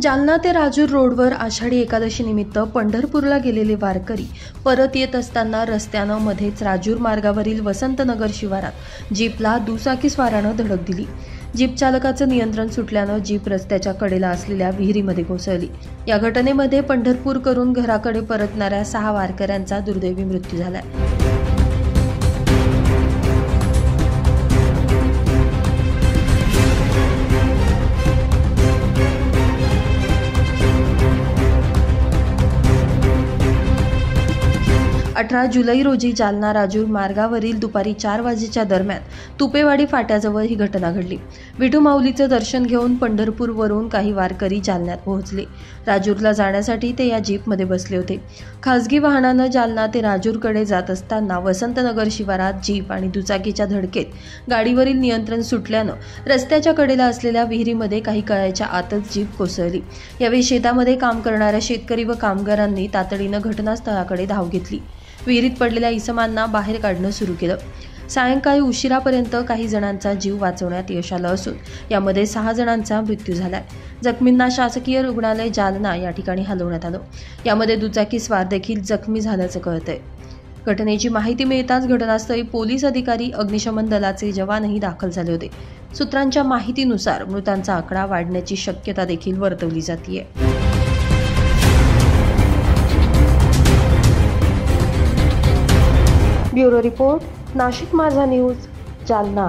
जालना ते राजूर रोडवर आषाढी एकादशी निमित्त पंढरपूरला गेलेले वारकरी परत येत असताना रस्त्यानं मध्येच राजूर मार्गावरील वसंतनगर शिवारात जीपला दुचाकी स्वारानं धडक दिली। जीप चालकाचं नियंत्रण सुटल्यानं जीप रस्त्याच्या कडेला असलेल्या विहिरीमध्ये कोसळली। या घटनेमध्ये पंढरपूर करून घराकडे परतणाऱ्या 6 वारकऱ्यांचा दुर्दैवी मृत्यू झालाय। 18 जुलै रोजी जालना राजूर मार्गावरील दुपारी 4 वाजेच्या दरम्यान तुपेवाडी फाट्याजवळ ही घटना घडली। विठू माऊलीचं दर्शन घेऊन पंढरपूरवरून काही वारकरी जालन्यात पोहोचले। राजूरला जाण्यासाठी ते या जीपमध्ये बसले होते। खासगी वाहनानं जालना ते राजूरकडे जात असताना वसंतनगर शिवारात जीप आणि दुचाकीच्या धडकेत गाडीवरील नियंत्रण सुटल्यानं रस्त्याच्या कडेला असलेल्या विहिरीमध्ये काही काळाच्या आतच जीप कोसळली। यावेळी शेतामध्ये काम करणाऱ्या शेतकरी व कामगारांनी तातडीनं घटनास्थळाकडे धाव घेतली। विहिरीत पडलेल्या इसमांना बाहेर काढणं सुरू केलं। सायंकाळी उशिरापर्यंत काही जणांचा जीव वाचवण्यात यश आलं असून यामध्ये 6 जणांचा मृत्यू झालाय। जखमींना शासकीय रुग्णालय जालना या ठिकाणी हलवण्यात आलं। यामध्ये दुचाकी स्वार देखील जखमी झाल्याचं कळतंय। घटनेची माहिती मिळताच घटनास्थळी पोलीस अधिकारी, अग्निशमन दलाचे जवानही दाखल झाले होते। सूत्रांच्या माहितीनुसार मृतांचा आकडा वाढण्याची शक्यता देखील वर्तवली जातेय। ब्युरो रिपोर्ट, नाशिक माझा न्यूज, जालना।